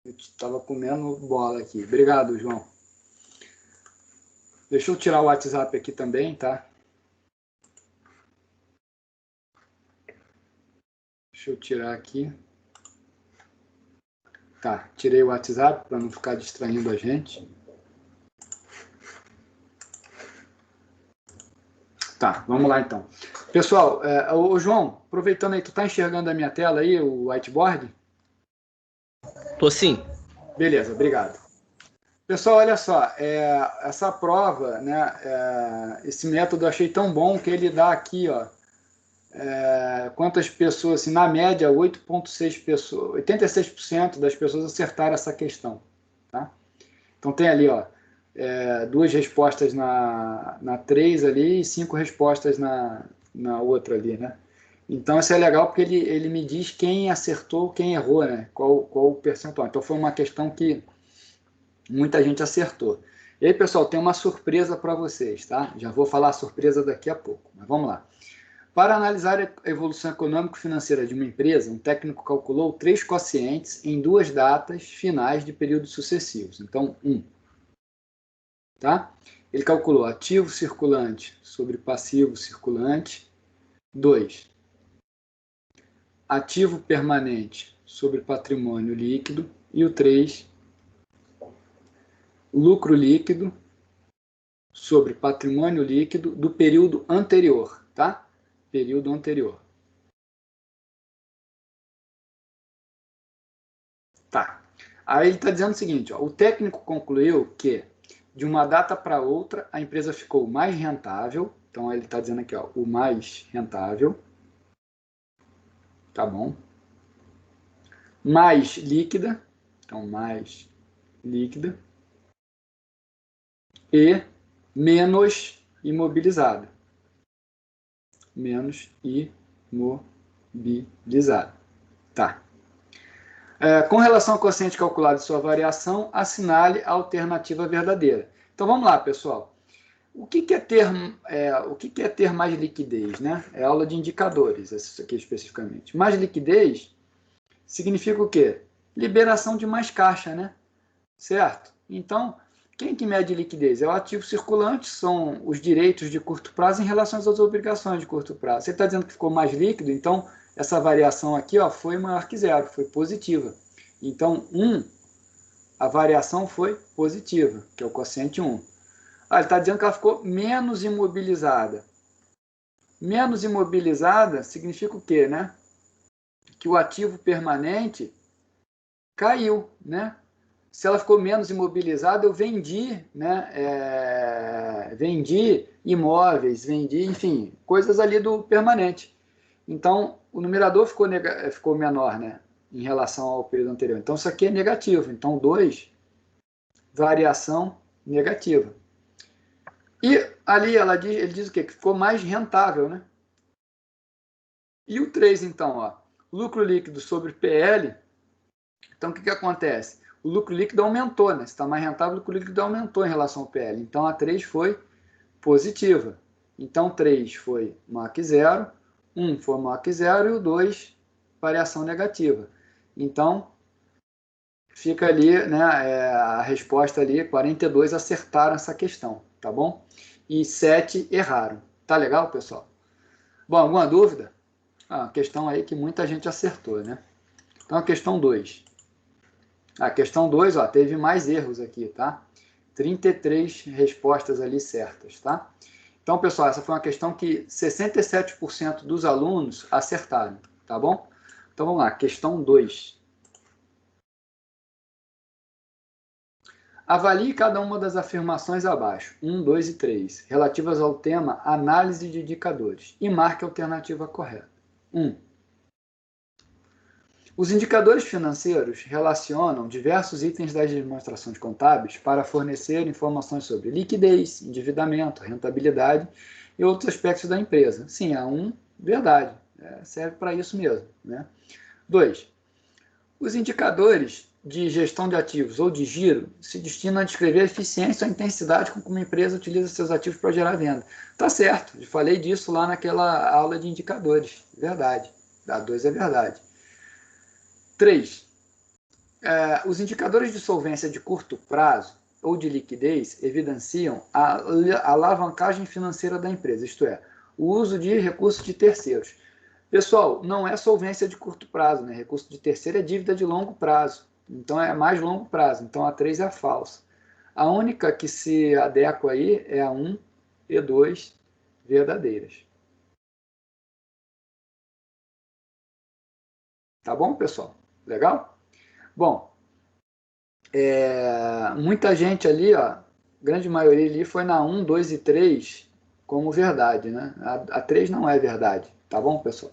Eu estava comendo bola aqui. Obrigado, João. Deixa eu tirar o WhatsApp aqui também, tá? Deixa eu tirar aqui. Tá, tirei o WhatsApp para não ficar distraindo a gente. Tá, vamos lá então. Pessoal, ô João, aproveitando aí, tu tá enxergando a minha tela aí, o whiteboard? Tô sim. Beleza, obrigado. Pessoal, olha só, essa prova, né, esse método eu achei tão bom que ele dá aqui, ó, quantas pessoas, assim, na média, 8,6 pessoas, 86% das pessoas acertaram essa questão, tá? Então tem ali, ó, 2 respostas na 3 ali e 5 respostas na outra ali, né? Então isso é legal porque ele me diz quem acertou, quem errou, né? Qual o percentual. Então foi uma questão que muita gente acertou. E aí, pessoal, tem uma surpresa para vocês, tá? Já vou falar a surpresa daqui a pouco, mas vamos lá. Para analisar a evolução econômico-financeira de uma empresa, um técnico calculou 3 quocientes em 2 datas finais de períodos sucessivos. Então, 1. Tá? Ele calculou ativo circulante sobre passivo circulante. 2. Ativo permanente sobre patrimônio líquido. E o 3. Lucro líquido sobre patrimônio líquido do período anterior, tá? Período anterior. Tá. Aí ele está dizendo o seguinte, ó, o técnico concluiu que de uma data para outra a empresa ficou mais rentável, então ele está dizendo aqui, ó, o mais rentável, tá bom? Mais líquida, então mais líquida, e menos imobilizada. Menos imobilizada. Tá. Com relação ao quociente calculado e sua variação, assinale a alternativa verdadeira. Então vamos lá, pessoal. O que é ter mais liquidez, né? É aula de indicadores, isso aqui especificamente. Mais liquidez significa o quê? Liberação de mais caixa, né? Certo? Então, quem que mede liquidez? É o ativo circulante, são os direitos de curto prazo em relação às obrigações de curto prazo. Você está dizendo que ficou mais líquido, então essa variação aqui, ó, foi maior que 0, foi positiva. Então, 1, a variação foi positiva, que é o quociente 1. Ele está dizendo que ela ficou menos imobilizada. Menos imobilizada significa o quê, né? Que o ativo permanente caiu, né? Se ela ficou menos imobilizada, eu vendi, né? Vendi imóveis, vendi, enfim, coisas ali do permanente. Então, o numerador ficou menor, né? Em relação ao período anterior. Então, isso aqui é negativo. Então, 2, variação negativa. E ali ele diz o quê? Que ficou mais rentável, né? E o 3, então, ó, lucro líquido sobre PL. Então, o que acontece? O lucro líquido aumentou, né? Se está mais rentável, o lucro líquido aumentou em relação ao PL. Então, a 3 foi positiva. Então, 3 foi maior que 0, 1 foi maior que 0 e o 2, variação negativa. Então, fica ali, né, a resposta ali, 42 acertaram essa questão, tá bom? E 7 erraram. Tá legal, pessoal? Bom, alguma dúvida? A questão aí que muita gente acertou, né? Então, a questão 2. A questão 2, ó, teve mais erros aqui, tá? 33 respostas ali certas, tá? Então, pessoal, essa foi uma questão que 67% dos alunos acertaram, tá bom? Então, vamos lá, questão 2. Avalie cada uma das afirmações abaixo, 1, 2 e 3, relativas ao tema análise de indicadores, e marque a alternativa correta. 1. Os indicadores financeiros relacionam diversos itens das demonstrações contábeis para fornecer informações sobre liquidez, endividamento, rentabilidade e outros aspectos da empresa. Sim, verdade, serve para isso mesmo, né? 2. Os indicadores de gestão de ativos ou de giro se destinam a descrever a eficiência ou a intensidade com que uma empresa utiliza seus ativos para gerar venda. Tá certo, eu falei disso lá naquela aula de indicadores, verdade. A 2 é verdade. 3. Os indicadores de solvência de curto prazo ou de liquidez evidenciam a alavancagem financeira da empresa, isto é, o uso de recursos de terceiros. Pessoal, não é solvência de curto prazo, né? Recurso de terceiro é dívida de longo prazo, então é mais longo prazo, então a 3 é a falsa. A única que se adequa aí é a 1 e 2 verdadeiras. Tá bom, pessoal? Legal? Bom, muita gente ali, ó, grande maioria ali foi na 1, 2 e 3 como verdade, né? A 3 não é verdade, tá bom, pessoal?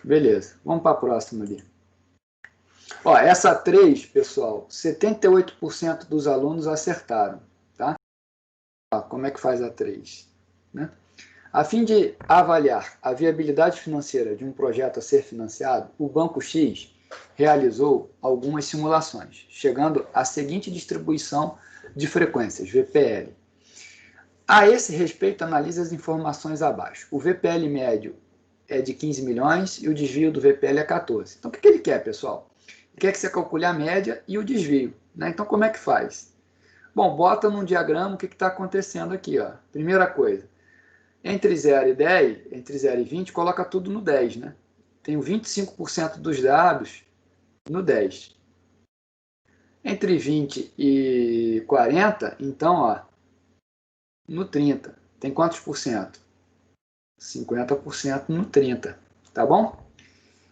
Beleza, vamos para a próxima ali. Ó, essa 3, pessoal, 78% dos alunos acertaram, tá? Ó, como é que faz a 3? Né? A fim de avaliar a viabilidade financeira de um projeto a ser financiado, o Banco X realizou algumas simulações, chegando à seguinte distribuição de frequências, VPL. A esse respeito, analise as informações abaixo. O VPL médio é de 15 milhões e o desvio do VPL é 14. Então, o que ele quer, pessoal? Ele quer que você calcule a média e o desvio. Né? Então, como é que faz? Bom, bota num diagrama o que está acontecendo aqui. Ó. Primeira coisa, entre 0 e 10, entre 0 e 20, coloca tudo no 10. Né? Tenho 25% dos dados no 10. Entre 20 e 40, então, ó, no 30. Tem quantos por cento? 50% no 30. Tá bom?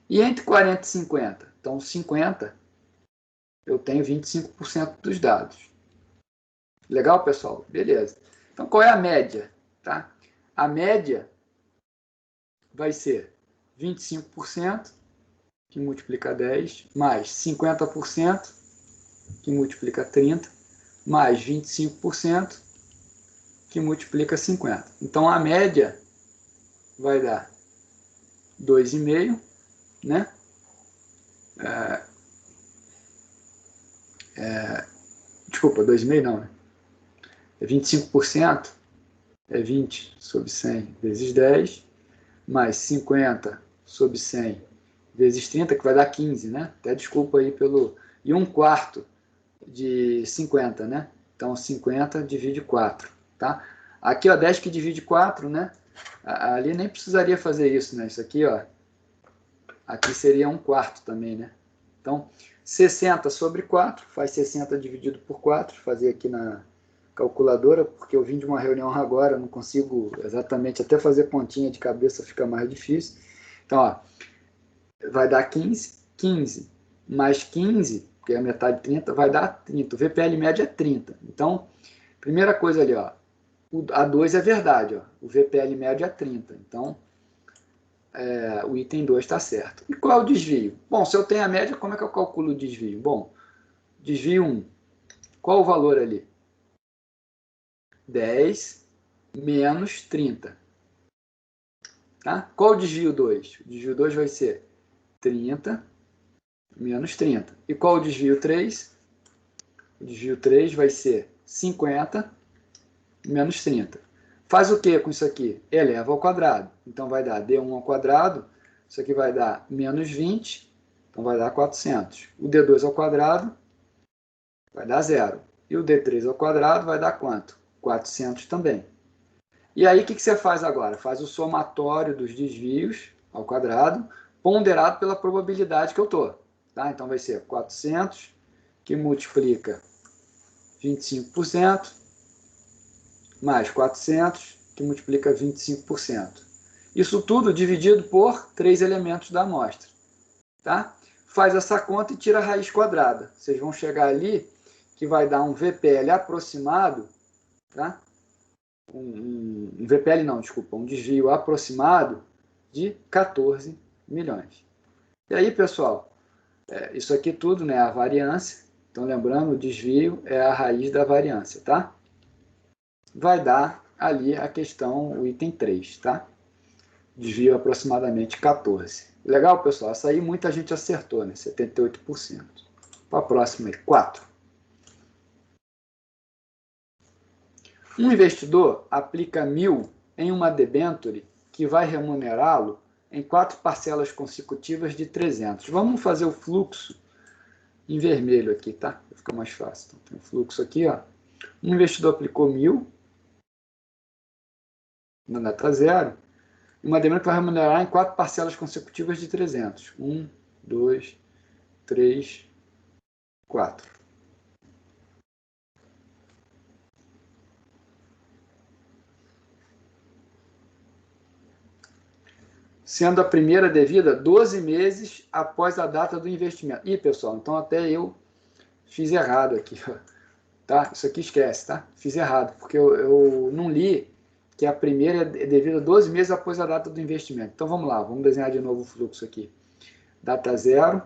E entre 40 e 50? Então, 50, eu tenho 25% dos dados. Legal, pessoal? Beleza. Então, qual é a média? Tá? A média vai ser 25%, que multiplica 10, mais 50%, que multiplica 30, mais 25%, que multiplica 50. Então, a média vai dar 2,5, né? Desculpa, 2,5 não, né? É 25%, é 20 sobre 100 vezes 10, mais 50 sobre 100 vezes 30, que vai dar 15, né? Até desculpa aí pelo... E 1/4 de 50, né? Então, 50 divide 4, tá? Aqui, ó, 10 que divide 4, né? Ali nem precisaria fazer isso, né? Isso aqui, ó, aqui seria 1/4 também, né? Então, 60 sobre 4, faz 60 dividido por 4, fazer aqui na calculadora, porque eu vim de uma reunião agora, não consigo exatamente, até fazer pontinha de cabeça fica mais difícil. Então, ó, vai dar 15, 15 mais 15, que é a metade de 30, vai dar 30. O VPL médio é 30. Então, primeira coisa ali, ó, a 2 é verdade, ó, o VPL médio é 30. Então, o item 2 está certo. E qual é o desvio? Bom, se eu tenho a média, como é que eu calculo o desvio? Bom, desvio 1, qual o valor ali? 10 menos 30. Tá? Qual o desvio 2? O desvio 2 vai ser 30 menos 30. E qual o desvio 3? O desvio 3 vai ser 50 menos 30. Faz o que com isso aqui? Eleva ao quadrado. Então vai dar D1 ao quadrado, isso aqui vai dar menos 20, então vai dar 400. O D2 ao quadrado vai dar 0. E o D3 ao quadrado vai dar quanto? 400 também. E aí o que você faz agora? Faz o somatório dos desvios ao quadrado, ponderado pela probabilidade que eu estou. Tá? Então vai ser 400, que multiplica 25%, mais 400, que multiplica 25%. Isso tudo dividido por 3 elementos da amostra. Tá? Faz essa conta e tira a raiz quadrada. Vocês vão chegar ali que vai dar um VPL aproximado, tá? Um VPL não, desculpa, um desvio aproximado de 14 milhões. E aí, pessoal, isso aqui tudo, né, a variância. Então, lembrando, o desvio é a raiz da variância, tá? Vai dar ali a questão, o item 3, tá? Desvio aproximadamente 14. Legal, pessoal? Essa aí muita gente acertou, né? 78%. Para a próxima aí, 4. Um investidor aplica 1.000 em uma debenture que vai remunerá-lo em 4 parcelas consecutivas de 300. Vamos fazer o fluxo em vermelho aqui, tá? Fica mais fácil. Então, tem um fluxo aqui, ó. Um investidor aplicou 1.000 na data zero, e uma demanda que vai remunerar em 4 parcelas consecutivas de 300. 1, 2, 3, 4. Sendo a primeira devida 12 meses após a data do investimento. Ih, pessoal, então até eu fiz errado aqui, tá? Isso aqui esquece, tá? Fiz errado, porque eu não li que a primeira é devida 12 meses após a data do investimento. Então vamos lá, vamos desenhar de novo o fluxo aqui. Data zero,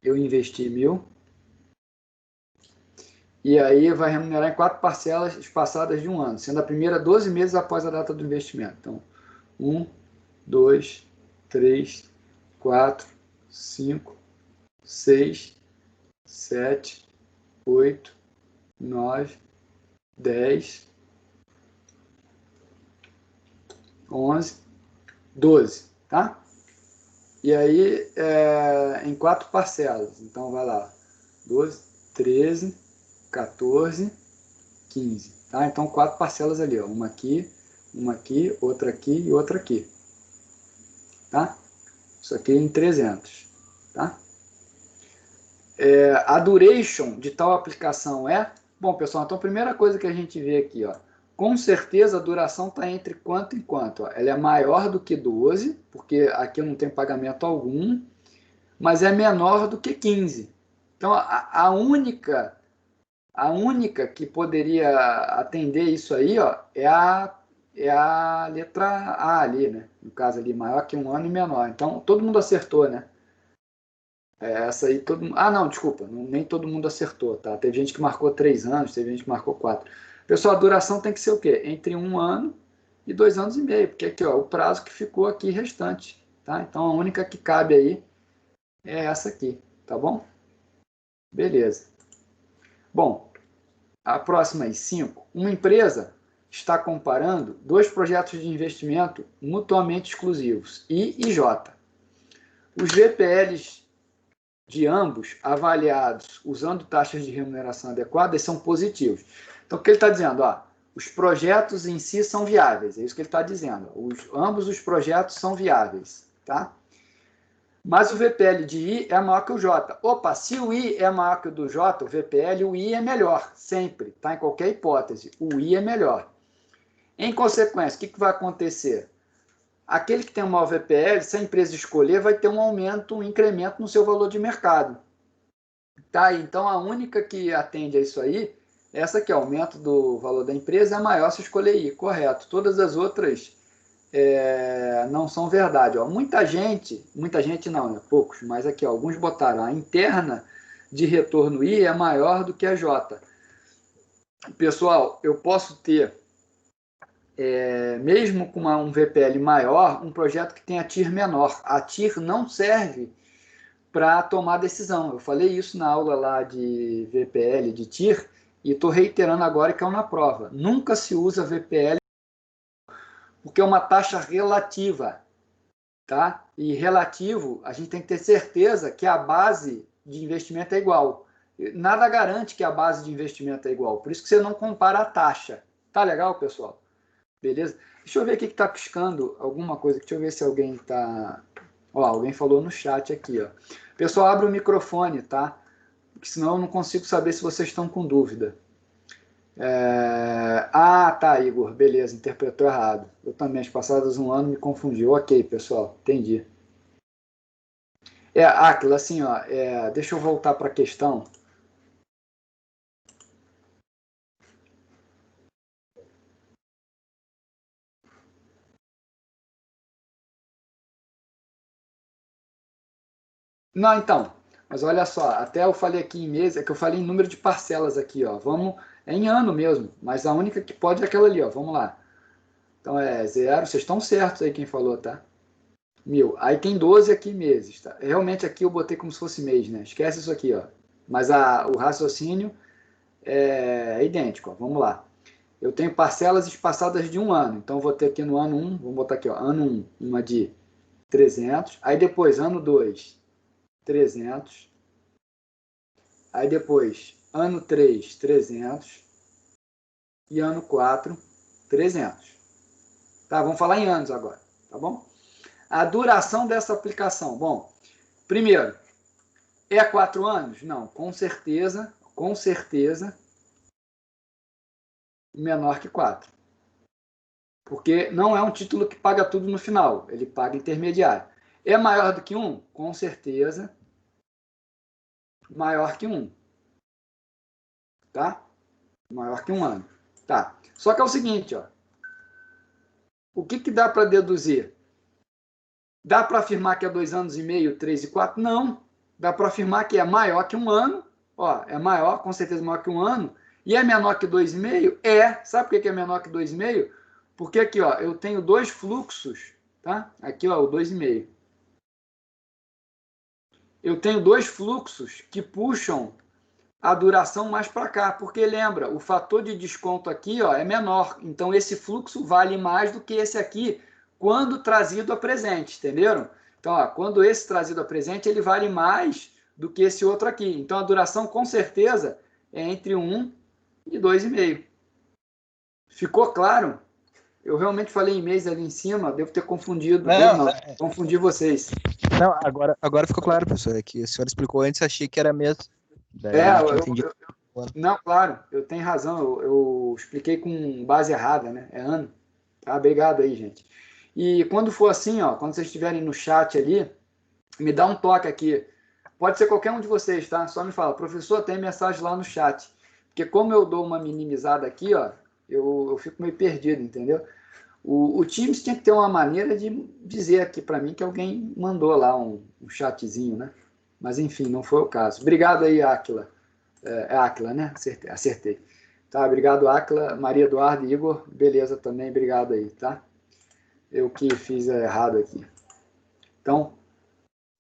eu investi 1.000, e aí vai remunerar em 4 parcelas espaçadas de 1 ano, sendo a primeira 12 meses após a data do investimento. Então, 1, 2, 3, 4, 5, 6, 7, 8, 9, 10, 11, 12, tá? E aí, em 4 parcelas. Então, vai lá. 12, 13, 14, 15. Tá? Então, 4 parcelas ali, ó. Uma aqui, outra aqui e outra aqui. Tá? Isso aqui em 300. Tá? A duration de tal aplicação é... Bom, pessoal, então a primeira coisa que a gente vê aqui, ó, com certeza a duração está entre quanto e quanto. Ó. Ela é maior do que 12, porque aqui não tem pagamento algum, mas é menor do que 15. Então, a única que poderia atender isso aí, ó, é a letra A ali, né? No caso ali, maior que 1 ano e menor. Então, todo mundo acertou, né? Essa aí, todo mundo... Ah, não, desculpa, nem todo mundo acertou, tá? Teve gente que marcou 3 anos, teve gente que marcou 4. Pessoal, a duração tem que ser o quê? Entre 1 ano e 2 anos e meio, porque aqui, ó, o prazo que ficou aqui restante, tá? Então, a única que cabe aí é essa aqui, tá bom? Beleza. Bom, a próxima aí, 5. Uma empresa está comparando 2 projetos de investimento mutuamente exclusivos, I e J. Os VPLs de ambos avaliados usando taxas de remuneração adequadas são positivos. Então, o que ele está dizendo? Ó, os projetos em si são viáveis, é isso que ele está dizendo. Ambos os projetos são viáveis, tá? Mas o VPL de I é maior que o J. Opa, se o I é maior que o do J, o VPL, o I é melhor, sempre, tá? Em qualquer hipótese, o I é melhor. Em consequência, o que vai acontecer? Aquele que tem um maior VPL, se a empresa escolher, vai ter um aumento, um incremento no seu valor de mercado. Tá? Então, a única que atende a isso aí, essa aqui, aumento do valor da empresa, é maior se escolher I, correto. Todas as outras não são verdade. Ó. Muita gente não, né? Poucos, mas aqui, ó, alguns botaram a interna de retorno I é maior do que a J. Pessoal, eu posso ter mesmo com um VPL maior, um projeto que tenha TIR menor. A TIR não serve para tomar decisão. Eu falei isso na aula lá de VPL, de TIR, e estou reiterando agora que é uma prova. Nunca se usa VPL porque é uma taxa relativa. Tá? E relativo, a gente tem que ter certeza que a base de investimento é igual. Nada garante que a base de investimento é igual. Por isso que você não compara a taxa. Tá legal, pessoal? Beleza? Deixa eu ver aqui que está piscando alguma coisa. Deixa eu ver se alguém está... Ó, alguém falou no chat aqui, ó. Pessoal, abre o microfone, tá? Porque senão eu não consigo saber se vocês estão com dúvida. Ah, tá, Igor. Beleza, interpretou errado. Eu também, as passadas 1 ano, me confundi. Ok, pessoal, entendi. Aquilo assim, ó. Deixa eu voltar para a questão. Não, então, mas olha só, até eu falei aqui em mês, é que eu falei em número de parcelas aqui, ó. É em ano mesmo, mas a única que pode é aquela ali, ó. Vamos lá. Então é 0, vocês estão certos aí quem falou, tá? 1.000. Aí tem 12 aqui meses, tá? Realmente aqui eu botei como se fosse mês, né? Esquece isso aqui, ó. Mas o raciocínio é idêntico, ó. Vamos lá. Eu tenho parcelas espaçadas de 1 ano, então eu vou ter aqui no ano 1, vamos botar aqui, ó, ano 1, uma de 300, aí depois ano 2, 300, Aí depois, ano 3, 300. E ano 4, 300. Tá? Vamos falar em anos agora, tá bom? A duração dessa aplicação. Bom, primeiro, é 4 anos? Não, com certeza, menor que 4. Porque não é um título que paga tudo no final, ele paga intermediário. É maior do que 1? Com certeza, maior que 1. Tá? Maior que 1 ano. Tá. Só que é o seguinte, ó. O que dá para deduzir? Dá para afirmar que é 2 anos e meio, 3 e 4? Não. Dá para afirmar que é maior que 1 ano. Ó, é maior, com certeza maior que 1 ano. E é menor que 2,5? É. Sabe por que é menor que 2,5? Porque aqui, ó, eu tenho 2 fluxos, tá? Aqui, ó, o 2,5. Eu tenho 2 fluxos que puxam a duração mais para cá, porque lembra, o fator de desconto aqui, ó, é menor. Então, esse fluxo vale mais do que esse aqui, quando trazido a presente, entenderam? Então, ó, quando esse trazido a presente, ele vale mais do que esse outro aqui. Então, a duração, com certeza, é entre 1 e 2,5. Ficou claro? Eu realmente falei em mês ali em cima, devo ter confundido. Não, confundi vocês. Não, agora ficou claro, professor. É que o senhor explicou antes, achei que era mês. Daí não, claro, eu tenho razão. Eu expliquei com base errada, né? É ano. Tá? Obrigado aí, gente. E quando for assim, ó, quando vocês estiverem no chat ali, me dá um toque aqui. Pode ser qualquer um de vocês, tá? Só me fala, professor, tem mensagem lá no chat. Porque como eu dou uma minimizada aqui, ó, eu fico meio perdido, entendeu? O Teams tinha que ter uma maneira de dizer aqui para mim que alguém mandou lá um chatzinho, né? Mas enfim, não foi o caso. Obrigado aí, Áquila. É Áquila, né? Acertei. Tá, obrigado, Áquila, Maria Eduardo e Igor. Beleza também, obrigado aí, tá? Eu que fiz errado aqui. Então,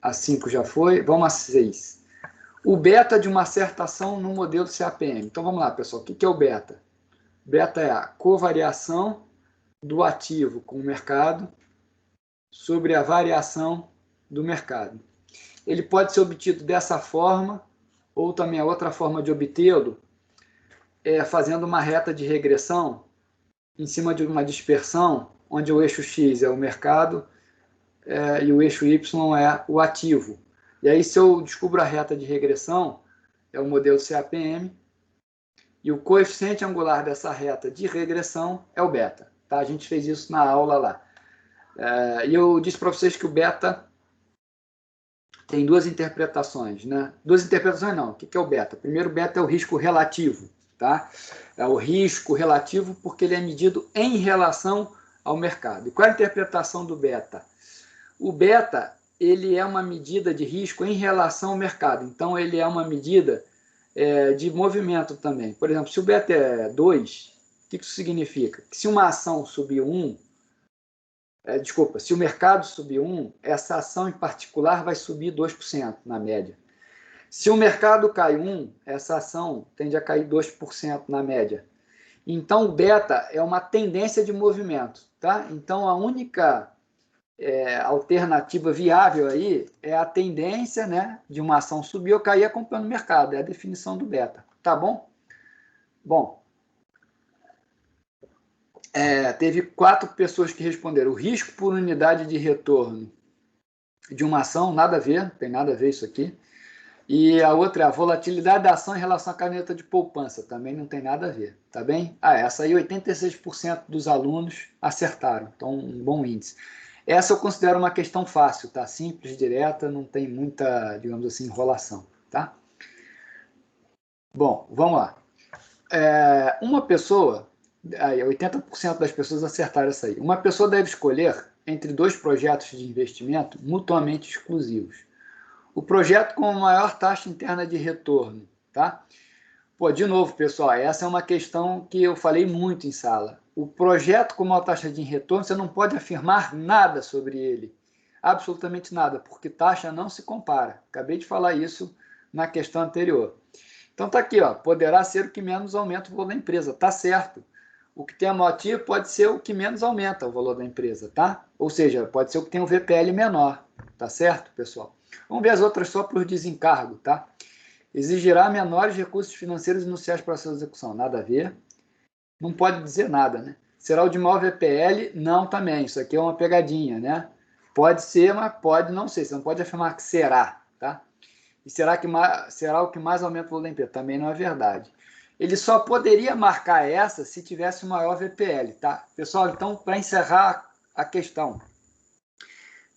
a 5 já foi. Vamos a 6. O beta de uma certa ação no modelo CAPM. Então, vamos lá, pessoal. O que é o beta? Beta é a covariação do ativo com o mercado sobre a variação do mercado. Ele pode ser obtido dessa forma, ou também a outra forma de obtê-lo é fazendo uma reta de regressão em cima de uma dispersão, onde o eixo X é o mercado e o eixo Y é o ativo. E aí, se eu descubro a reta de regressão, é o modelo CAPM, e o coeficiente angular dessa reta de regressão é o beta. Tá? A gente fez isso na aula lá. E eu disse para vocês que o beta tem 2 interpretações, né? 2 interpretações não. O que é o beta? Primeiro, o beta é o risco relativo, tá? É o risco relativo porque ele é medido em relação ao mercado. E qual é a interpretação do beta? O beta, ele é uma medida de risco em relação ao mercado. Então, ele é uma medida de movimento também. Por exemplo, se o beta é 2, o que isso significa? Que se uma ação subir 1, se o mercado subir 1, essa ação em particular vai subir 2% na média. Se o mercado cai 1, essa ação tende a cair 2% na média. Então, o beta é uma tendência de movimento, tá? Então, a única alternativa viável aí é a tendência, né, de uma ação subir ou cair acompanhando o mercado. É a definição do beta, tá bom? Bom, teve 4 pessoas que responderam. O risco por unidade de retorno de uma ação, nada a ver, não tem nada a ver isso aqui. E a outra é a volatilidade da ação em relação à caneta de poupança, também não tem nada a ver, tá bem? Essa aí 86% dos alunos acertaram, então um bom índice. Essa eu considero uma questão fácil, tá? Simples, direta, não tem muita, digamos assim, enrolação, tá? Bom, vamos lá. Uma pessoa, 80% das pessoas acertaram essa aí. Uma pessoa deve escolher entre 2 projetos de investimento mutuamente exclusivos. O projeto com a maior taxa interna de retorno, tá? Pô, de novo, pessoal, essa é uma questão que eu falei muito em sala. O projeto com maior taxa de retorno, você não pode afirmar nada sobre ele. Absolutamente nada, porque taxa não se compara. Acabei de falar isso na questão anterior. Então tá aqui, ó, poderá ser o que menos aumenta o valor da empresa. Tá certo. O que tem a maior TIR pode ser o que menos aumenta o valor da empresa, tá? Ou seja, pode ser o que tem um VPL menor. Tá certo, pessoal? Vamos ver as outras só para o desencargo, tá? Exigirá menores recursos financeiros iniciais para a sua execução. Nada a ver. Não pode dizer nada, né? Será o de maior VPL? Não, também. Isso aqui é uma pegadinha, né? Pode ser, mas pode não ser. Você não pode afirmar que será, tá? E será o que mais aumenta o volume da empresa? Também não é verdade. Ele só poderia marcar essa se tivesse o maior VPL, tá? Pessoal, então, para encerrar a questão,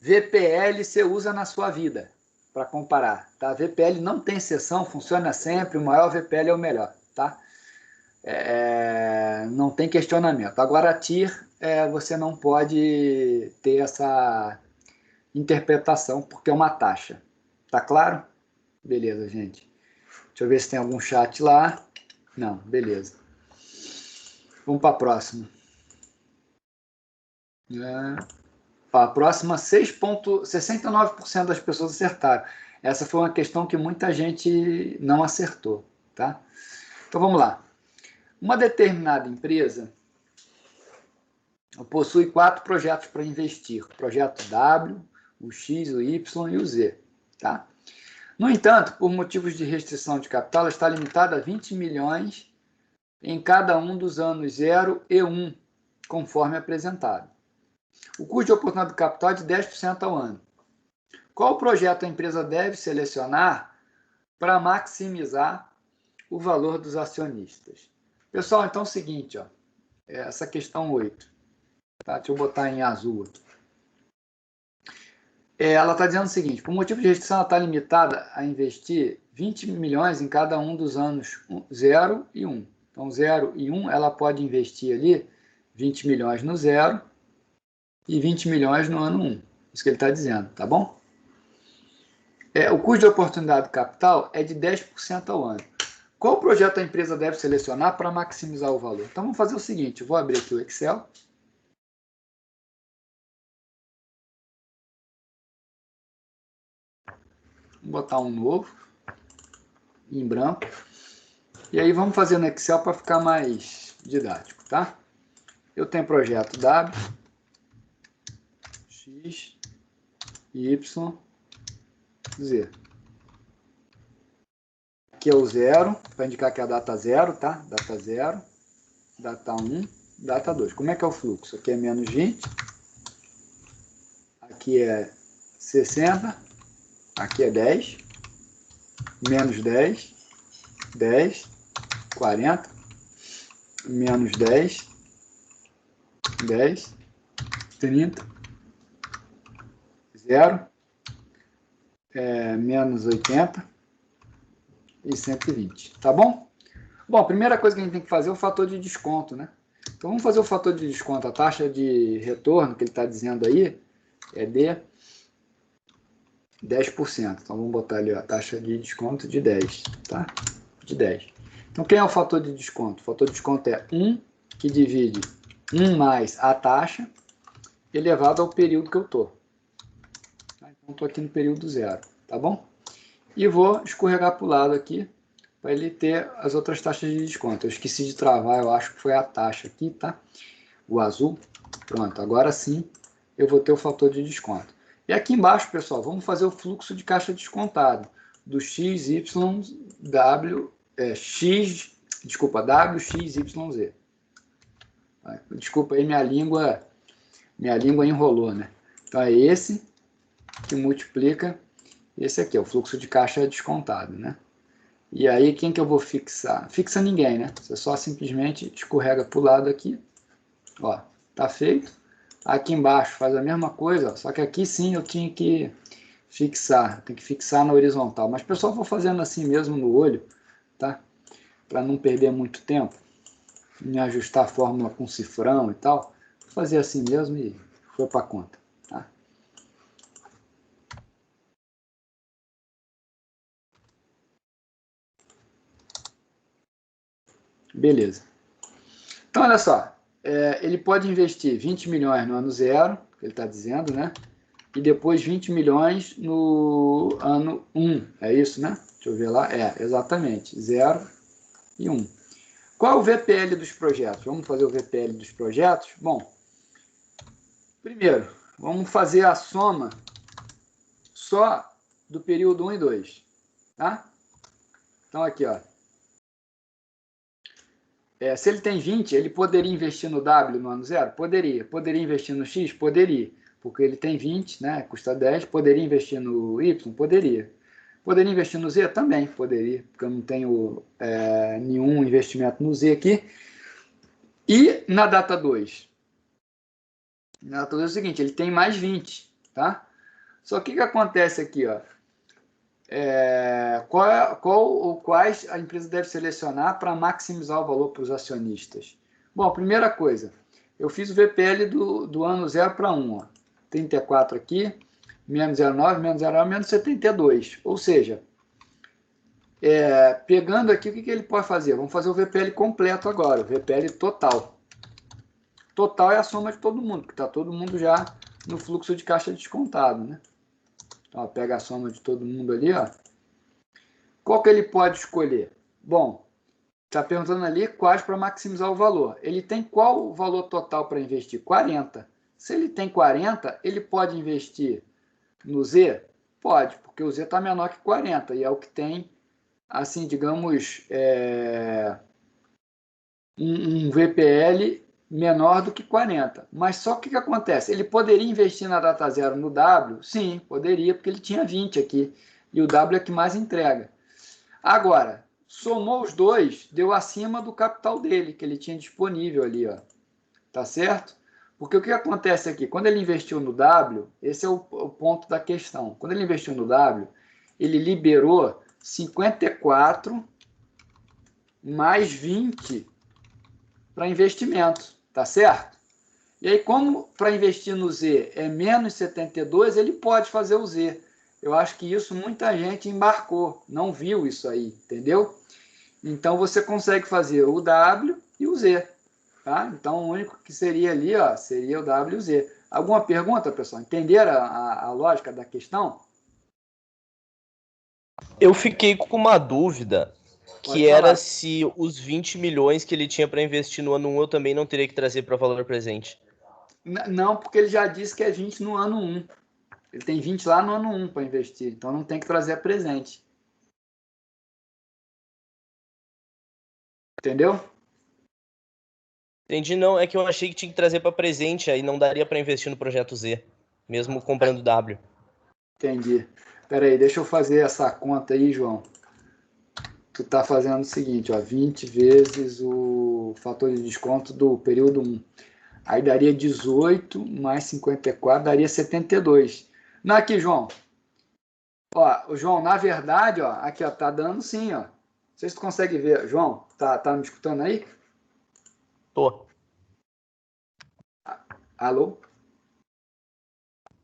VPL você usa na sua vida para comparar, tá? VPL não tem exceção, funciona sempre, o maior VPL é o melhor, tá? Não tem questionamento. Agora, TIR, você não pode ter essa interpretação porque é uma taxa. Tá claro? Beleza, gente. Deixa eu ver se tem algum chat lá. Não, beleza. Vamos para a próxima. A próxima, 6,69% das pessoas acertaram. Essa foi uma questão que muita gente não acertou, tá? Então vamos lá. Uma determinada empresa possui 4 projetos para investir. O projeto W, o X, o Y e o Z, tá? No entanto, por motivos de restrição de capital, ela está limitada a 20 milhões em cada um dos anos 0 e 1, conforme apresentado. O custo de oportunidade do capital é de 10% ao ano. Qual projeto a empresa deve selecionar para maximizar o valor dos acionistas? Pessoal, então é o seguinte, ó, essa questão 8. Tá? Deixa eu botar em azul aqui. Ela está dizendo o seguinte, por motivo de restrição, ela está limitada a investir 20 milhões em cada um dos anos 0 e 1. Então, 0 e 1, ela pode investir ali 20 milhões no 0 e 20 milhões no ano 1. Isso que ele está dizendo, tá bom? O custo de oportunidade do capital é de 10% ao ano. Qual projeto a empresa deve selecionar para maximizar o valor? Então, vamos fazer o seguinte, eu vou abrir aqui o Excel. Vou botar um novo, em branco. E aí vamos fazer no Excel para ficar mais didático, tá? Eu tenho projeto W, X, Y, Z. Aqui é o 0, para indicar que é a data 0, tá? Data 0, data 1, data 2. Como é que é o fluxo? Aqui é menos 20, aqui é 60, aqui é 10, menos 10, 10, 40, menos 10, 10, 30, 0, menos 80 e 120, tá bom? Bom, a primeira coisa que a gente tem que fazer é o fator de desconto, né? Então vamos fazer o fator de desconto. A taxa de retorno que ele está dizendo aí é de 10%. Então vamos botar ali, ó, a taxa de desconto de 10, tá? De 10. Então quem é o fator de desconto? O fator de desconto é 1, que divide 1 mais a taxa, elevado ao período que eu estou. Então estou aqui no período 0, tá bom? E vou escorregar para o lado aqui, para ele ter as outras taxas de desconto. Eu esqueci de travar, eu acho que foi a taxa aqui, tá? O azul. Pronto, agora sim eu vou ter o fator de desconto. E aqui embaixo, pessoal, vamos fazer o fluxo de caixa descontado do X, Y, W, X, desculpa, W, X, Y, Z. Desculpa aí, minha língua enrolou, né? Então é esse que multiplica esse aqui, é o fluxo de caixa descontado, né? E aí, quem que eu vou fixar? Fixa ninguém, né? Você só simplesmente escorrega para o lado aqui. Ó, tá feito. Aqui embaixo faz a mesma coisa, ó, só que aqui sim eu tinha que fixar. Tem que fixar na horizontal. Mas, pessoal, vou fazendo assim mesmo no olho, tá? Para não perder muito tempo. Me ajustar a fórmula com cifrão e tal. Vou fazer assim mesmo e foi para conta, tá? Beleza. Então, olha só, ele pode investir 20 milhões no ano 0, que ele está dizendo, né? E depois 20 milhões no ano 1, é isso, né? Deixa eu ver lá, exatamente, 0 e 1. Qual é o VPL dos projetos? Vamos fazer o VPL dos projetos? Bom, primeiro, vamos fazer a soma só do período 1 e 2, tá? Então, aqui, ó. Se ele tem 20, ele poderia investir no W no ano 0? Poderia. Poderia investir no X? Poderia. Porque ele tem 20, né? Custa 10. Poderia investir no Y? Poderia. Poderia investir no Z? Também poderia, porque eu não tenho nenhum investimento no Z aqui. E na data 2? Na data 2 é o seguinte, ele tem mais 20, tá? Só que o que acontece aqui, ó? Quais a empresa deve selecionar para maximizar o valor para os acionistas? Bom, primeira coisa, eu fiz o VPL do ano 0 para 1, ó, 34 aqui, menos 0,9, menos 0,9, menos 72. Ou seja, pegando aqui, o que ele pode fazer? Vamos fazer o VPL completo agora, o VPL total. Total é a soma de todo mundo, porque está todo mundo já no fluxo de caixa descontado, né? Ó, pega a soma de todo mundo ali, ó. Qual que ele pode escolher? Bom, está perguntando ali quais para maximizar o valor. Ele tem qual o valor total para investir? 40. Se ele tem 40, ele pode investir no Z? Pode, porque o Z está menor que 40 e é o que tem, assim, digamos, um VPL menor do que 40. Mas só que acontece? Ele poderia investir na data 0 no W? Sim, poderia, porque ele tinha 20 aqui. E o W é que mais entrega. Agora, somou os dois, deu acima do capital dele, que ele tinha disponível ali, ó. Tá certo? Porque o que acontece aqui? Quando ele investiu no W, esse é o ponto da questão. Quando ele investiu no W, ele liberou 54 mais 20 para investimento, tá certo? E aí, como para investir no Z é menos 72, ele pode fazer o Z. Eu acho que isso muita gente embarcou, não viu isso aí, entendeu? Então, você consegue fazer o W e o Z, tá? Então, o único que seria ali, ó, seria o W e o Z. Alguma pergunta, pessoal? Entenderam a lógica da questão? Eu fiquei com uma dúvida, Pode que era falar. se os 20 milhões que ele tinha para investir no ano 1 eu também não teria que trazer para valor presente. Não, porque ele já disse que é 20 no ano 1. Ele tem 20 lá no ano 1 para investir, então não tem que trazer presente. Entendeu? Entendi, não. É que eu achei que tinha que trazer para presente, aí não daria para investir no projeto Z, mesmo comprando W. Entendi. Espera aí, deixa eu fazer essa conta aí, João. Tu tá fazendo o seguinte, ó, 20 vezes o fator de desconto do período 1. Aí daria 18 mais 54, daria 72. Não, aqui, João. Ó, o João, na verdade, ó, aqui, ó, tá dando sim, ó. Não sei se tu consegue ver. João, tá me escutando aí? Tô. Alô?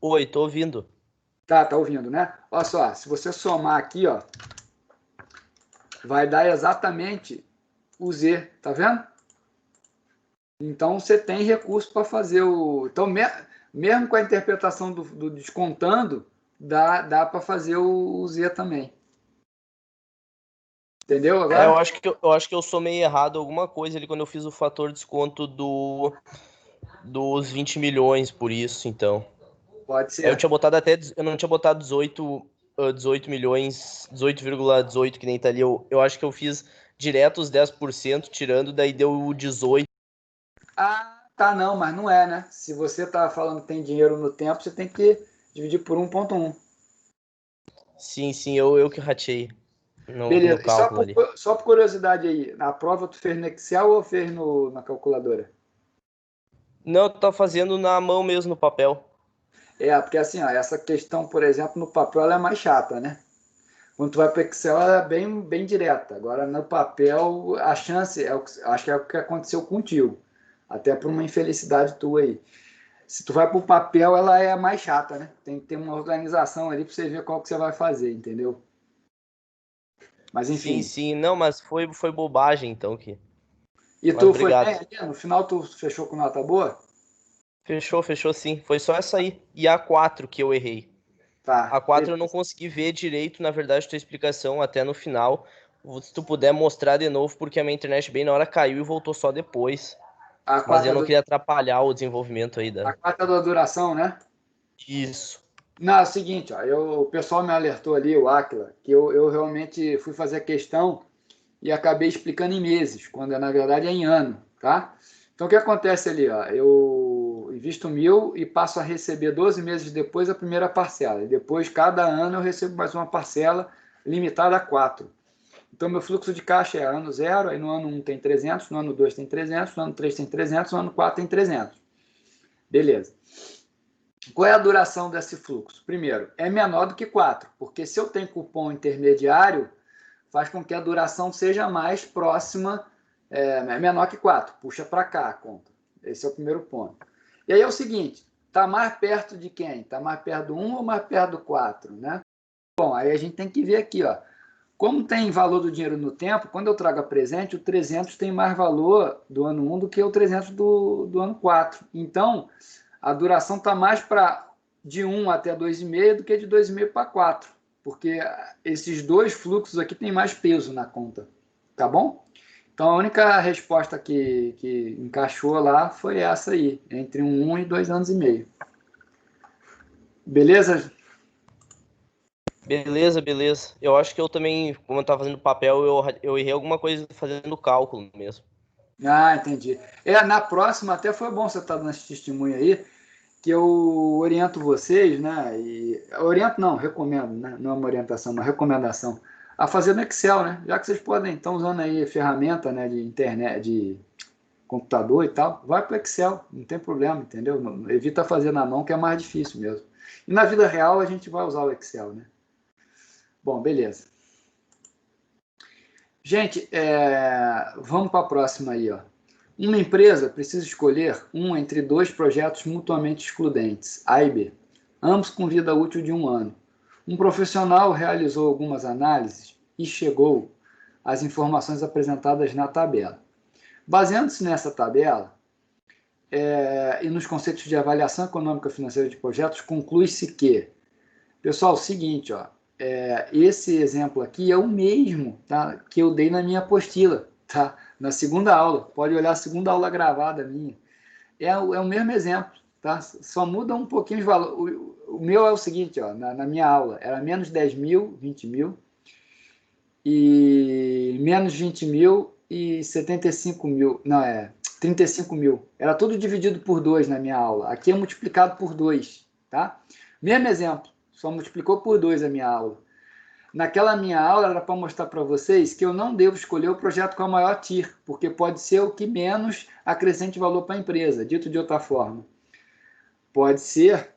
Oi, tô ouvindo. Tá ouvindo, né? Olha só, se você somar aqui, ó, vai dar exatamente o Z, tá vendo? Então você tem recurso para fazer o. Então, mesmo com a interpretação do descontando, dá para fazer o Z também. Entendeu agora? Eu acho que eu somei errado alguma coisa ali quando eu fiz o fator de desconto dos 20 milhões, por isso, então. Pode Eu ser. tinha botado eu não tinha botado 18 milhões, 18,18 que nem tá ali. Eu acho que eu fiz direto os 10%, tirando, daí deu o 18. Ah, tá, não, mas não é, né? Se você tá falando que tem dinheiro no tempo, você tem que dividir por 1,1. Sim, eu que ratei no Beleza. E cálculo ali. só por curiosidade aí, na prova tu fez no Excel ou fez na calculadora? Não, eu tava fazendo na mão mesmo, no papel. Porque assim, ó, essa questão, por exemplo, no papel ela é mais chata, né? Quando tu vai para o Excel, ela é bem direta. Agora, no papel, a chance, acho que é o que aconteceu contigo. Até por uma infelicidade tua aí. Se tu vai para o papel, ela é mais chata, né? Tem que ter uma organização ali para você ver qual que você vai fazer, entendeu? Mas enfim. Sim, não, mas foi bobagem então que. E Mas tu foi bem obrigado. ali? No final tu fechou com nota boa? Fechou sim. Foi só essa aí. E a 4 que eu errei. A Tá. 4 eu não consegui ver direito, na verdade, tua explicação até no final. Se tu puder mostrar de novo, porque a minha internet bem na hora caiu e voltou só depois. A Mas eu quarta, não queria atrapalhar o desenvolvimento aí a da. quarta da duração, né? Isso. Não, é o seguinte, ó, o pessoal me alertou ali, o Aquila, que eu realmente fui fazer a questão e acabei explicando em meses, quando na verdade é em ano, tá? Então o que acontece ali, ó, eu invisto 1.000 e passo a receber 12 meses depois a primeira parcela, e depois cada ano eu recebo mais uma parcela limitada a 4. Então meu fluxo de caixa é ano 0, aí no ano 1 tem 300, no ano 2 tem 300, no ano 3 tem 300, no ano 4 tem 300. Beleza. Qual é a duração desse fluxo? Primeiro, é menor do que 4, porque se eu tenho cupom intermediário, faz com que a duração seja mais próxima, menor que 4. Puxa para cá a conta. Esse é o primeiro ponto. E aí é o seguinte, está mais perto de quem? Está mais perto do 1 ou mais perto do 4? Né? Bom, aí a gente tem que ver aqui, ó. Como tem valor do dinheiro no tempo, quando eu trago a presente, o 300 tem mais valor do ano 1 do que o 300 do ano 4. Então, a duração está mais para de 1 até 2,5 do que de 2,5 para 4, porque esses dois fluxos aqui têm mais peso na conta, tá bom? Então a única resposta que encaixou lá foi essa aí, entre 1 e 2 anos e meio. Beleza? Beleza, beleza. Eu acho que eu também, como eu tava fazendo papel, eu errei alguma coisa fazendo cálculo mesmo. Ah, entendi. Na próxima até foi bom você estar dando esse testemunho aí, que eu oriento vocês, né? E oriento não, recomendo, né? Não é uma orientação, uma recomendação a fazer no Excel, né? Já que vocês podem, estão usando aí ferramenta, né, de internet, de computador e tal, vai para o Excel, não tem problema, entendeu? Evita fazer na mão, que é mais difícil mesmo. E na vida real a gente vai usar o Excel, né? Bom, beleza. Gente, vamos para a próxima aí, ó. Uma empresa precisa escolher um entre dois projetos mutuamente excludentes, A e B, ambos com vida útil de 1 ano. Um profissional realizou algumas análises e chegou às informações apresentadas na tabela. Baseando-se nessa tabela e nos conceitos de avaliação econômica financeira de projetos, conclui-se que, pessoal, é o seguinte, ó, esse exemplo aqui é o mesmo, tá, que eu dei na minha apostila, tá? Na segunda aula. Pode olhar a segunda aula gravada minha. É o mesmo exemplo, tá? Só muda um pouquinho os valores. O meu é o seguinte, ó, na minha aula, era menos 10 mil, 20 mil, e menos 20 mil e 75 mil. Não, 35 mil. Era tudo dividido por 2 na minha aula. Aqui é multiplicado por 2, tá? Mesmo exemplo, só multiplicou por 2 a minha aula. Naquela minha aula era para mostrar para vocês que eu não devo escolher o projeto com a maior TIR, porque pode ser o que menos acrescente valor para a empresa. Dito de outra forma, pode ser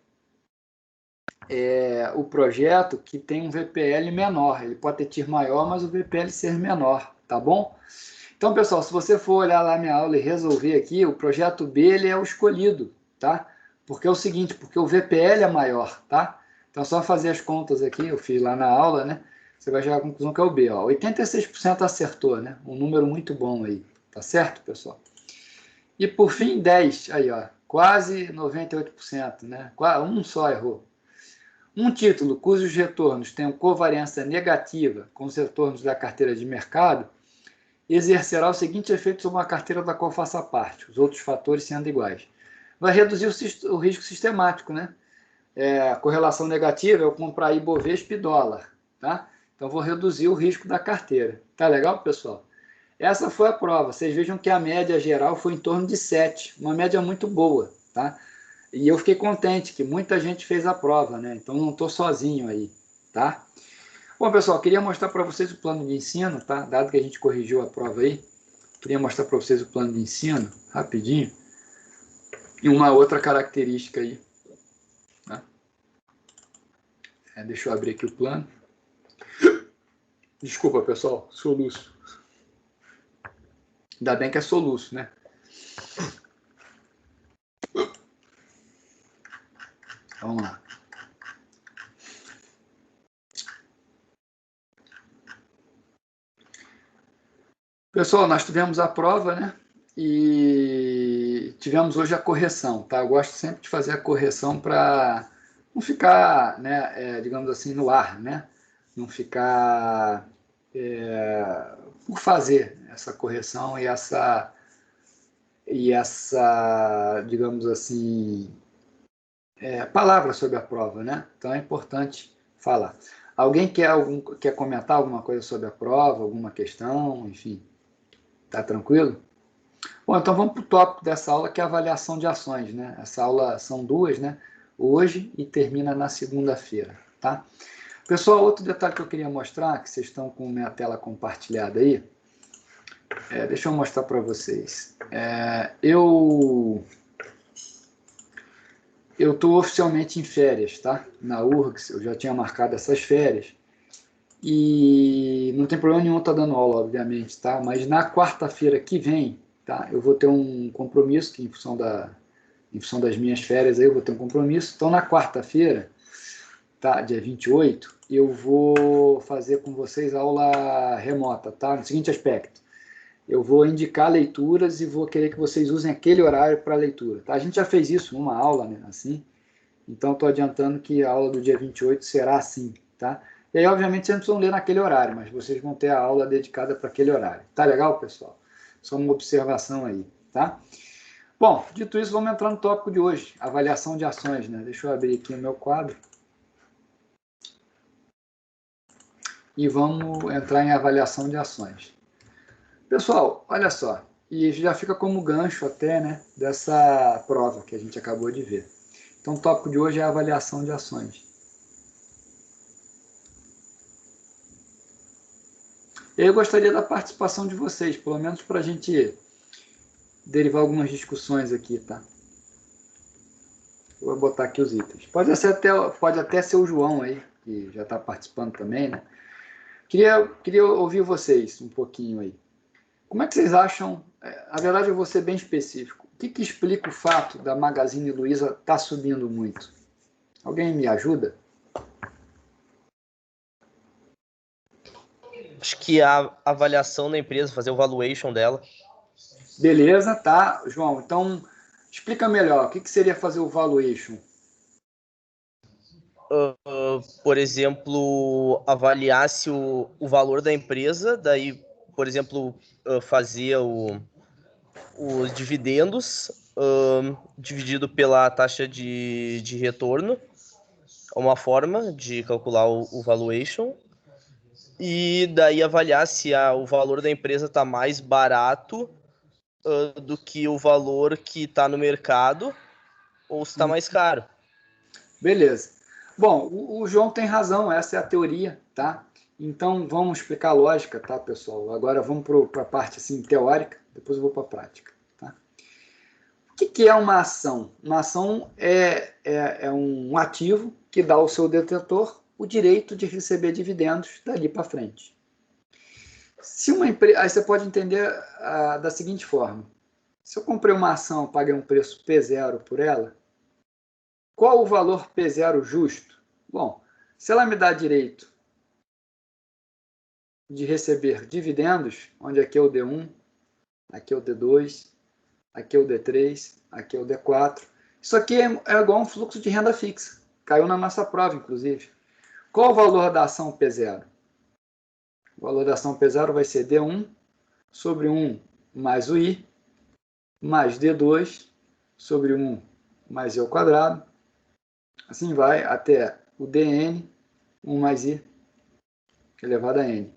o projeto que tem um VPL menor. Ele pode ter TIR maior, mas o VPL ser menor, tá bom? Então, pessoal, se você for olhar lá minha aula e resolver aqui, o projeto B ele é o escolhido, tá? Porque é o seguinte, porque o VPL é maior, tá? Então, só fazer as contas aqui, eu fiz lá na aula, né? Você vai chegar à conclusão que é o B, ó. 86% acertou, né? Um número muito bom aí, tá certo, pessoal? E por fim, 10, aí, ó, quase 98%, né? Um só errou. Um título cujos retornos tenham covariância negativa com os retornos da carteira de mercado exercerá o seguinte efeito sobre uma carteira da qual faça parte, os outros fatores sendo iguais. Vai reduzir o risco sistemático, né? A correlação negativa é eu comprar Ibovespa e dólar, tá? Então vou reduzir o risco da carteira. Tá legal, pessoal? Essa foi a prova. Vocês vejam que a média geral foi em torno de 7, uma média muito boa, tá? E eu fiquei contente que muita gente fez a prova, né? Então não estou sozinho aí, tá? Bom, pessoal, queria mostrar para vocês o plano de ensino, tá? Dado que a gente corrigiu a prova aí, queria mostrar para vocês o plano de ensino, rapidinho, e uma outra característica aí. Tá? Deixa eu abrir aqui o plano. Desculpa, pessoal, soluço. Ainda bem que é soluço, né? Vamos lá. Pessoal, nós tivemos a prova, né? E tivemos hoje a correção, tá? Eu gosto sempre de fazer a correção para não ficar, né, digamos assim, no ar, né? Não ficar por fazer essa correção e essa, digamos assim, palavras sobre a prova, né? Então é importante falar. Alguém quer comentar alguma coisa sobre a prova, alguma questão, enfim? Tá tranquilo? Bom, então vamos para o tópico dessa aula, que é a avaliação de ações, né? Essa aula são duas, né? Hoje e termina na segunda-feira, tá? Pessoal, outro detalhe que eu queria mostrar, que vocês estão com minha tela compartilhada aí, deixa eu mostrar para vocês. Eu estou oficialmente em férias, tá? Na URGS, eu já tinha marcado essas férias. E não tem problema nenhum estar dando aula, obviamente, tá? Mas na quarta-feira que vem, tá? Eu vou ter um compromisso, que em função das minhas férias aí, eu vou ter um compromisso. Então, na quarta-feira, tá? Dia 28, eu vou fazer com vocês aula remota, tá? No seguinte aspecto. Eu vou indicar leituras e vou querer que vocês usem aquele horário para leitura, tá? A gente já fez isso numa aula, né? Assim. Então, estou adiantando que a aula do dia 28 será assim, tá? E aí, obviamente, vocês não precisam ler naquele horário, mas vocês vão ter a aula dedicada para aquele horário. Tá legal, pessoal? Só uma observação aí, tá? Bom, dito isso, vamos entrar no tópico de hoje, avaliação de ações, né? Deixa eu abrir aqui o meu quadro. E vamos entrar em avaliação de ações. Pessoal, olha só, e já fica como gancho até, né, dessa prova que a gente acabou de ver. Então, o tópico de hoje é a avaliação de ações. Eu gostaria da participação de vocês, pelo menos para a gente derivar algumas discussões aqui, tá? Eu vou botar aqui os itens. Pode até ser o João aí, que já está participando também, né? Queria ouvir vocês um pouquinho aí. Como é que vocês acham? Na verdade, eu vou ser bem específico. O que explica o fato da Magazine Luiza estar subindo muito? Alguém me ajuda? Acho que a avaliação da empresa, fazer o valuation dela. Beleza, tá, João. Então, explica melhor. O que seria fazer o valuation? Por exemplo, avaliasse o valor da empresa, daí, por exemplo, fazer os dividendos dividido pela taxa de retorno, uma forma de calcular o valuation, e daí avaliar se o valor da empresa está mais barato do que o valor que está no mercado ou se está mais caro. Beleza. Bom, o João tem razão, essa é a teoria, tá? Então, vamos explicar a lógica, tá, pessoal? Agora vamos para a parte assim, teórica, depois eu vou para a prática, tá? O que é uma ação? Uma ação é um ativo que dá ao seu detentor o direito de receber dividendos dali para frente. Se uma empresa, aí você pode entender da seguinte forma: se eu comprei uma ação, paguei um preço P0 por ela, qual o valor P0 justo? Bom, se ela me dá direito de receber dividendos, onde aqui é o D1, aqui é o D2, aqui é o D3, aqui é o D4. Isso aqui é igual a um fluxo de renda fixa. Caiu na nossa prova, inclusive. Qual o valor da ação P0? O valor da ação P0 vai ser D1 sobre 1 mais o I, mais D2 sobre 1 mais I ao quadrado. Assim vai até o DN, 1 mais I elevado a N.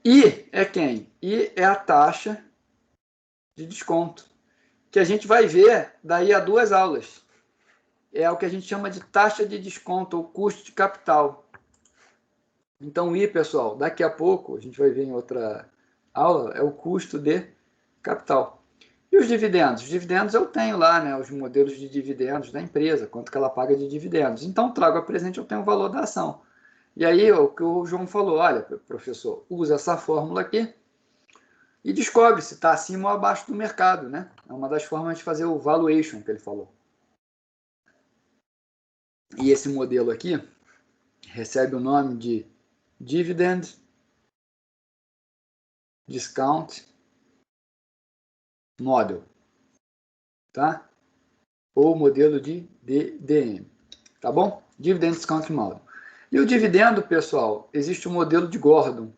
I é quem? I é a taxa de desconto, que a gente vai ver daí a 2 aulas. É o que a gente chama de taxa de desconto ou custo de capital. Então, I, pessoal, daqui a pouco, a gente vai ver em outra aula, é o custo de capital. E os dividendos? Os dividendos eu tenho lá, né, os modelos de dividendos da empresa, quanto que ela paga de dividendos. Então, trago a presente, eu tenho o valor da ação. E aí, o que o João falou, olha, professor, usa essa fórmula aqui e descobre se está acima ou abaixo do mercado, né? É uma das formas de fazer o valuation que ele falou. E esse modelo aqui recebe o nome de Dividend Discount Model, tá? Ou modelo de DDM, tá bom? Dividend Discount Model. E o dividendo, pessoal, existe o modelo de Gordon.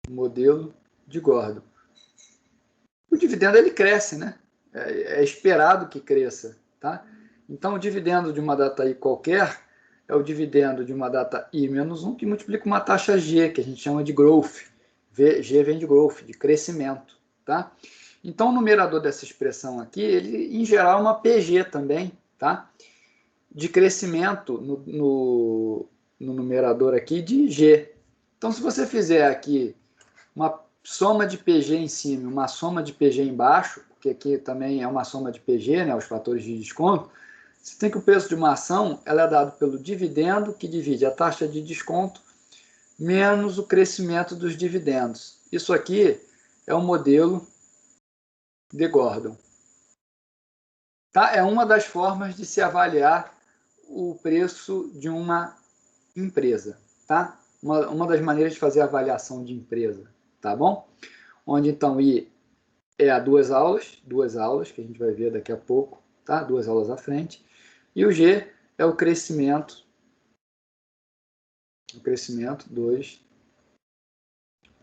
Modelo de Gordon. O dividendo ele cresce, né? É esperado que cresça, tá? Então, o dividendo de uma data I qualquer é o dividendo de uma data I menos 1 que multiplica uma taxa G, que a gente chama de growth. G vem de growth, de crescimento. Tá? Então, o numerador dessa expressão aqui, ele em geral é uma PG também, tá? De crescimento no numerador aqui de G. Então, se você fizer aqui uma soma de PG em cima e uma soma de PG embaixo, porque aqui também é uma soma de PG, né, os fatores de desconto, você tem que o preço de uma ação ela é dado pelo dividendo, que divide a taxa de desconto, menos o crescimento dos dividendos. Isso aqui é o modelo de Gordon. Tá? É uma das formas de se avaliar o preço de uma empresa. Tá? Uma das maneiras de fazer a avaliação de empresa. Tá bom? Onde então I é a duas aulas, que a gente vai ver daqui a pouco, tá? 2 aulas à frente. E o G é o crescimento dos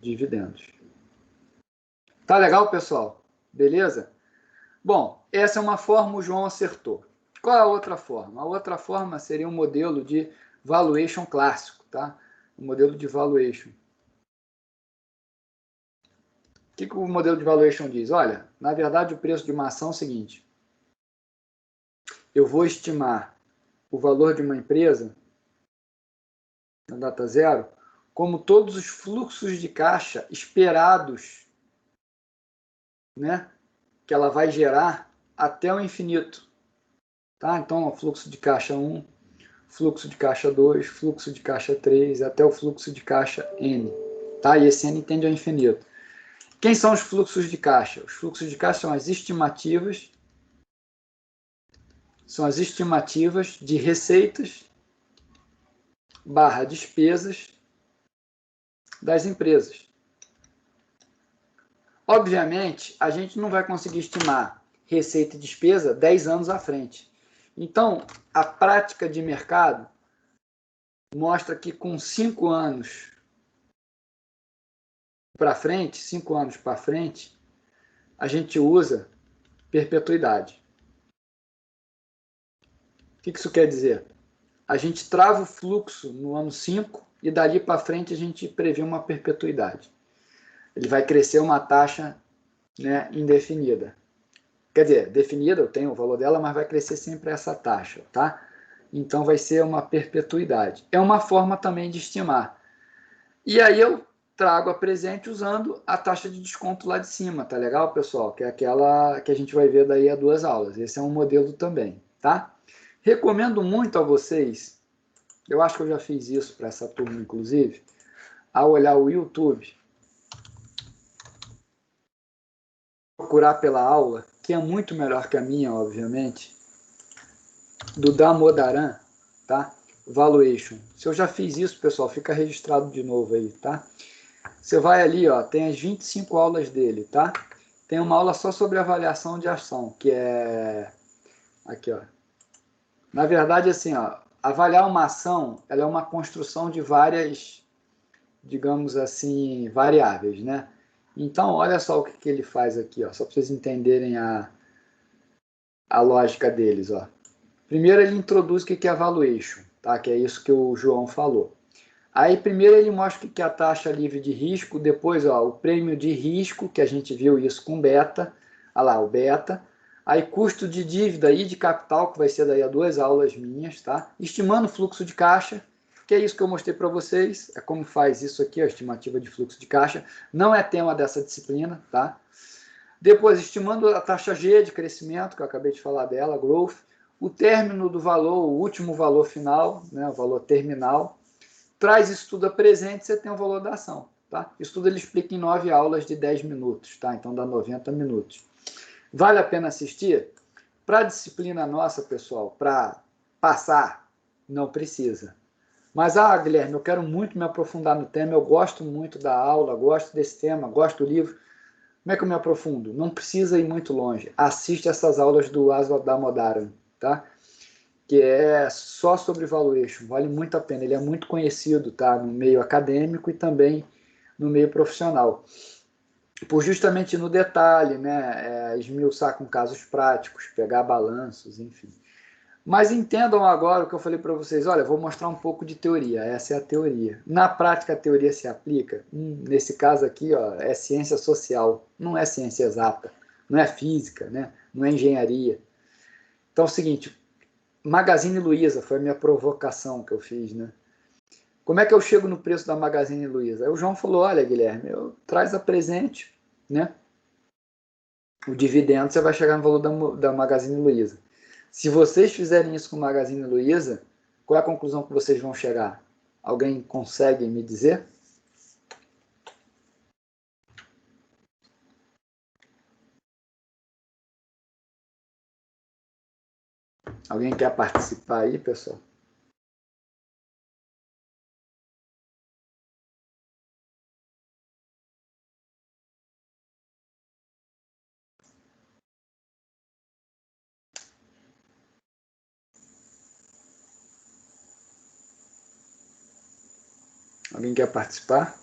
dividendos. Tá legal, pessoal? Beleza? Bom, essa é uma forma, o João acertou. Qual é a outra forma? A outra forma seria um modelo de valuation clássico, tá? Um modelo de valuation. O que o modelo de valuation diz? Olha, na verdade, o preço de uma ação é o seguinte. Eu vou estimar o valor de uma empresa, na data zero, como todos os fluxos de caixa esperados, né, que ela vai gerar até o infinito. Tá? Então, o fluxo de caixa 1, fluxo de caixa 2, fluxo de caixa 3, até o fluxo de caixa N. Tá? E esse N tende ao infinito. Quem são os fluxos de caixa? Os fluxos de caixa são as estimativas de receitas barra despesas das empresas. Obviamente, a gente não vai conseguir estimar receita e despesa 10 anos à frente. Então, a prática de mercado mostra que com 5 anos para frente, 5 anos para frente, a gente usa perpetuidade. O que isso quer dizer? A gente trava o fluxo no ano 5 e dali para frente a gente prevê uma perpetuidade. Ele vai crescer uma taxa, né, indefinida. Quer dizer, definida, eu tenho o valor dela, mas vai crescer sempre essa taxa, tá? Então vai ser uma perpetuidade. É uma forma também de estimar. E aí eu trago a presente usando a taxa de desconto lá de cima, tá legal, pessoal? Que é aquela que a gente vai ver daí a 2 aulas. Esse é um modelo também, tá? Recomendo muito a vocês, eu acho que eu já fiz isso para essa turma, inclusive, a olhar o YouTube, procurar pela aula, que é muito melhor que a minha, obviamente, do Damodaran, tá? Valuation. Se eu já fiz isso, pessoal, fica registrado de novo aí, tá? Você vai ali, ó, tem as 25 aulas dele, tá? Tem uma aula só sobre avaliação de ação, que é aqui, ó. Na verdade, assim, ó, avaliar uma ação, ela é uma construção de várias, digamos assim, variáveis, né? Então, olha só o que ele faz aqui, ó, só para vocês entenderem a lógica deles, ó. Primeiro ele introduz o que é valuation, tá? Que é isso que o João falou. Aí primeiro ele mostra o que é a taxa livre de risco, depois ó, o prêmio de risco, que a gente viu isso com beta, olha lá, o beta. Aí custo de dívida e de capital, que vai ser daí a 2 aulas minhas, tá? Estimando o fluxo de caixa, que é isso que eu mostrei para vocês, é como faz isso aqui, a estimativa de fluxo de caixa. Não é tema dessa disciplina, tá? Depois, estimando a taxa G de crescimento, que eu acabei de falar dela, growth, o término do valor, o último valor final, né, o valor terminal, traz isso tudo a presente, você tem o valor da ação. Tá? Isso tudo ele explica em 9 aulas de 10 minutos, tá? Então dá 90 minutos. Vale a pena assistir? Para a disciplina nossa, pessoal, para passar, não precisa. Mas, Guilherme, eu quero muito me aprofundar no tema, eu gosto muito da aula, gosto desse tema, gosto do livro. Como é que eu me aprofundo? Não precisa ir muito longe. Assiste essas aulas do Aswad Damodaran, tá? Que é só sobre valuation, vale muito a pena. Ele é muito conhecido, tá? No meio acadêmico e também no meio profissional. Por justamente no detalhe, né? Esmiuçar com casos práticos, pegar balanços, enfim. Mas entendam agora o que eu falei para vocês. Olha, vou mostrar um pouco de teoria. Essa é a teoria. Na prática, a teoria se aplica. Nesse caso aqui, ó, é ciência social. Não é ciência exata. Não é física, né? Não é engenharia. Então é o seguinte. Magazine Luiza foi a minha provocação que eu fiz, né? Como é que eu chego no preço da Magazine Luiza? Aí o João falou, olha, Guilherme, traz a presente, né? O dividendo, você vai chegar no valor da Magazine Luiza. Se vocês fizerem isso com o Magazine Luiza, qual é a conclusão que vocês vão chegar? Alguém consegue me dizer? Alguém quer participar aí, pessoal? Alguém quer participar?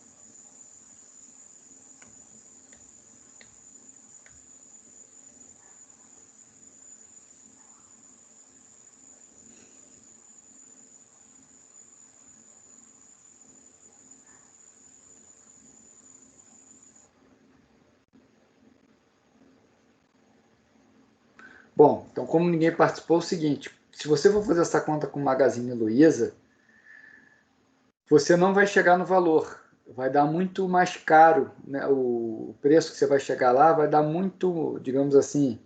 Bom, então como ninguém participou, é o seguinte, se você for fazer essa conta com o Magazine Luiza, você não vai chegar no valor, vai dar muito mais caro, né? O preço que você vai chegar lá vai dar muito, digamos assim,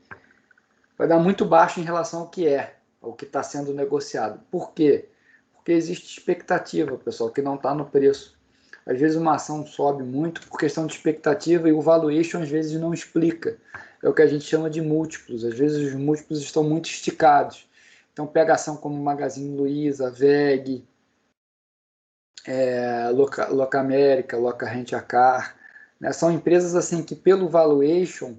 vai dar muito baixo em relação ao que está sendo negociado. Por quê? Porque existe expectativa, pessoal, que não está no preço. Às vezes uma ação sobe muito por questão de expectativa e o valuation às vezes não explica. É o que a gente chama de múltiplos. Às vezes os múltiplos estão muito esticados. Então pega ação como Magazine Luiza, VEG, Loca América, Loca Rent a Car, né? São empresas assim que pelo valuation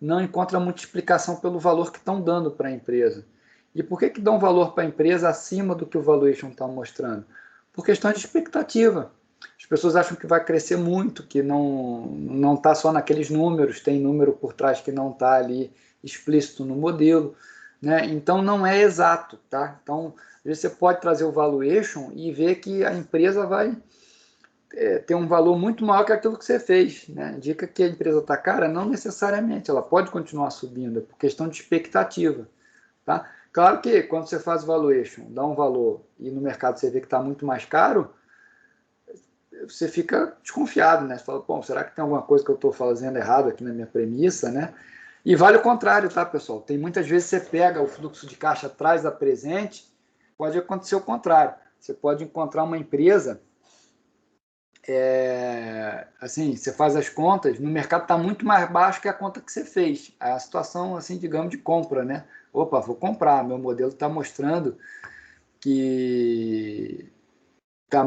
não encontra muita explicação pelo valor que estão dando para a empresa. E por que dão valor para a empresa acima do que o valuation está mostrando? Por questão de expectativa. As pessoas acham que vai crescer muito, que não está só naqueles números, tem número por trás que não está ali explícito no modelo, né? Então não é exato, tá? Então você pode trazer o valuation e ver que a empresa vai ter um valor muito maior que aquilo que você fez, né? Indica que a empresa está cara? Não necessariamente, ela pode continuar subindo, é por questão de expectativa, tá? Claro que quando você faz valuation, dá um valor e no mercado você vê que está muito mais caro, você fica desconfiado, né? Você fala, bom, será que tem alguma coisa que eu estou fazendo errado aqui na minha premissa, né? E vale o contrário, tá, pessoal? Tem muitas vezes você pega o fluxo de caixa atrás da presente, pode acontecer o contrário. Você pode encontrar uma empresa assim, você faz as contas, no mercado está muito mais baixo que a conta que você fez. A situação, assim, digamos, de compra, né? Opa, vou comprar, meu modelo está mostrando que está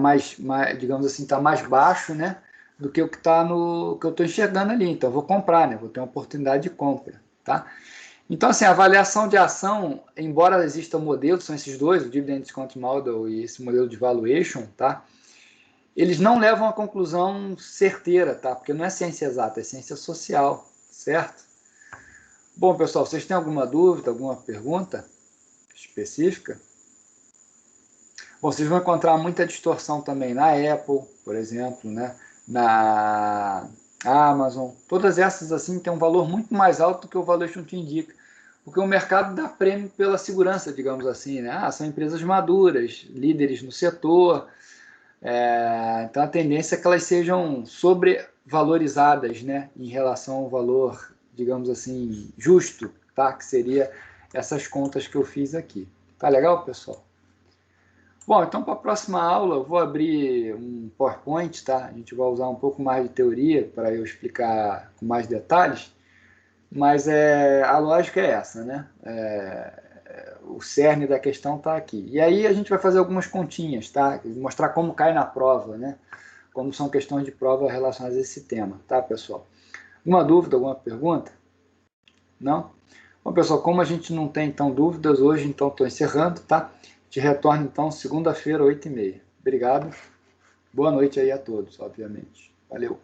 digamos assim, está mais baixo, né? Do que o que está no que eu estou enxergando ali. Então, vou comprar, né? Vou ter uma oportunidade de compra, tá? Então, assim, a avaliação de ação, embora exista modelo, são esses dois, o Dividend Discount Model e esse modelo de valuation, tá? Eles não levam a conclusão certeira, tá? Porque não é ciência exata, é ciência social, certo? Bom, pessoal, vocês têm alguma dúvida, alguma pergunta específica? Bom, vocês vão encontrar muita distorção também na Apple, por exemplo, né? Na Amazon. Todas essas assim têm um valor muito mais alto do que o valuation te indica. Porque o mercado dá prêmio pela segurança, digamos assim, né? Ah, são empresas maduras, líderes no setor, então a tendência é que elas sejam sobrevalorizadas, né, em relação ao valor, digamos assim, justo, tá? Que seria essas contas que eu fiz aqui. Tá legal, pessoal? Bom, então para a próxima aula eu vou abrir um PowerPoint, tá? A gente vai usar um pouco mais de teoria para eu explicar com mais detalhes, mas a lógica é essa, né? O cerne da questão está aqui. E aí a gente vai fazer algumas continhas, tá? Mostrar como cai na prova, né? Como são questões de prova relacionadas a esse tema, tá, pessoal? Alguma dúvida, alguma pergunta? Não? Bom, pessoal, como a gente não tem, então, dúvidas hoje, então estou encerrando, tá? Te retorno, então, segunda-feira, 8h30. Obrigado. Boa noite aí a todos, obviamente. Valeu.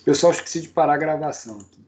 Pessoal, esqueci de parar a gravação aqui.